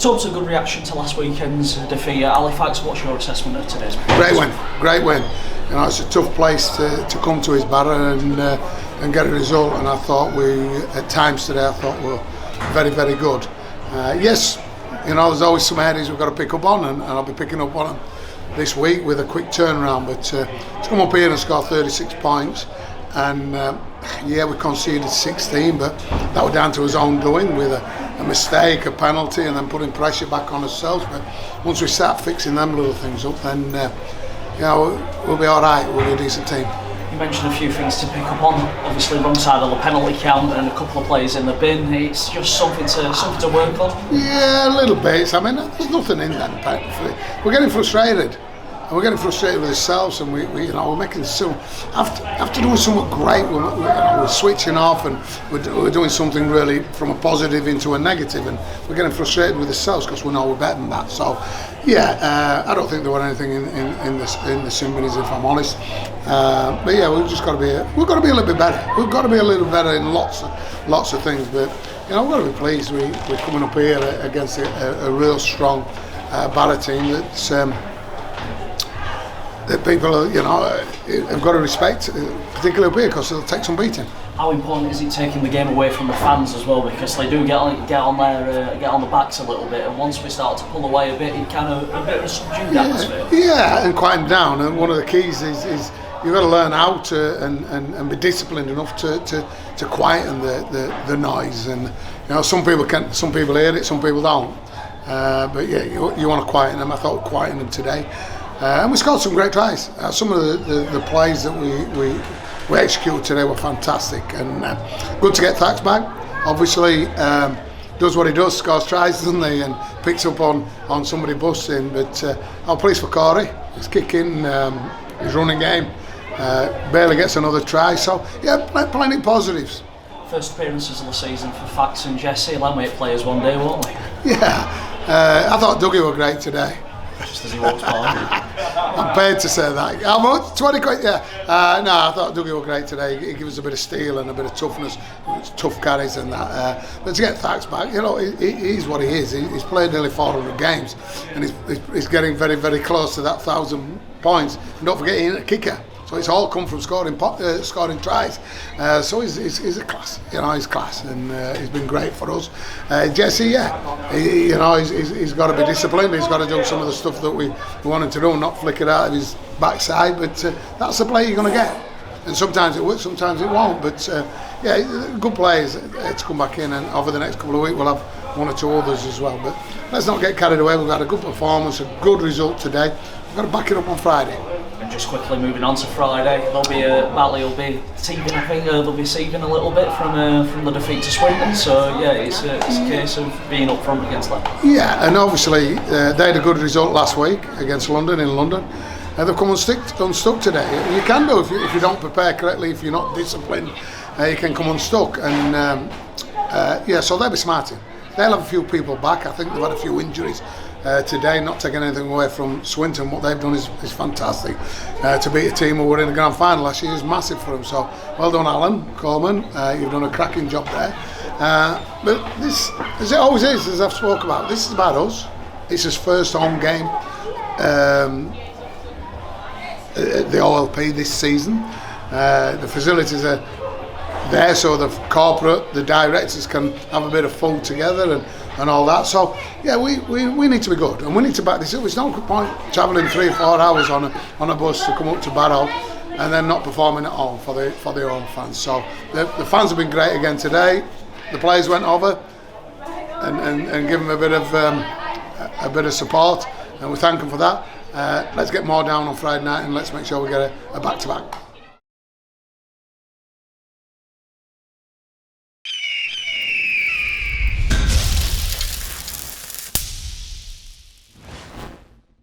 Tubbs, a good reaction to last weekend's defeat at Halifax. What's your assessment of today's? Great win. You know, it's a tough place to come to, is Barrow, and get a result. And I thought at times today, we were very, very good. Yes, you know, there's always some areas we've got to pick up on, and I'll be picking up on them this week with a quick turnaround. But to come up here and score 36 points, and we conceded 16, but that was down to his own doing with a mistake, a penalty, and then putting pressure back on ourselves. But once we start fixing them little things up, then we'll be all right. We'll be a decent team. You mentioned a few things to pick up on. Obviously, wrong side of the penalty count and a couple of plays in the bin. It's just something to work on. Yeah, a little bit. I mean, there's nothing in that. We're getting frustrated. And we're getting frustrated with ourselves, and we're making so after doing something great, we're switching off, and we're doing something really from a positive into a negative, and we're getting frustrated with ourselves because we know we're better than that. So, I don't think there was anything in the Symphonies, if I'm honest. But yeah, we've got to be a little bit better. We've got to be a little better in lots of things. But we've got to be pleased. We're coming up here against a real strong Barrow team that people, have got to respect, particularly up here, because they'll take some beating. How important is it taking the game away from the fans as well? Because they do get on the backs a little bit, and once we start to pull away a bit, it kind of a bit of a subdued atmosphere. Yeah, and quieten down. And one of the keys is you've got to learn how to and be disciplined enough to quieten the noise. And some people hear it, some people don't. But yeah, you want to quieten them. I thought quieting them today. And we scored some great tries. Some of the plays that we executed today were fantastic, and good to get Thax back. Obviously, does what he does, scores tries, doesn't he, and picks up on somebody busting. But I'm pleased for Corey. His kicking, his running game, barely gets another try. So yeah, plenty of positives. First appearances of the season for Thax and Jesse. 11 players one day, won't we? Yeah, I thought Dougie were great today. Just as he walks by. I'm paid to say that. How much? 20 quid? Yeah. No, I thought Dougie was great today. He gives us a bit of steel and a bit of toughness, tough carries and that. But to get Thax back, he's what he is. He's played nearly 400 games, and he's getting very, very close to that 1,000 points. And don't forget, he's a kicker. So it's all come from scoring tries. So he's a class. He's class, and he's been great for us. Jesse, he's got to be disciplined. He's got to do some of the stuff that we want him to do, not flick it out of his backside. But that's the play you're going to get. And sometimes it works, sometimes it won't. But good players to come back in, and over the next couple of weeks we'll have one or two others as well. But let's not get carried away. We've had a good performance, a good result today. We've got to back it up on Friday. And just quickly moving on to Friday, there'll be Batley will be teething. I think they'll be seething a little bit from the defeat to Swinton. So yeah, it's a case of being up front against that. Yeah, and obviously they had a good result last week against London in London. They've come unstuck today. You can do if you don't prepare correctly, if you're not disciplined, you can come unstuck. And so they'll be smarting. They'll have a few people back. I think they've had a few injuries today, not taking anything away from Swinton. What they've done is fantastic. To beat a team who were in the grand final last year is massive for them. So well done, Alan Coleman. You've done a cracking job there. But this, as it always is, as I've spoke about, this is about us. It's his first home game at the OLP this season. The facilities are there so the corporate, the directors can have a bit of fun together and all that. So yeah, we need to be good, and we need to back this up. It's no good point travelling 3 or 4 hours on a bus to come up to Barrow and then not performing at home for their own fans. So the fans have been great again today. The players went over and give them a bit of support, and we thank them for that. Let's get more down on Friday night, and let's make sure we get a back-to-back.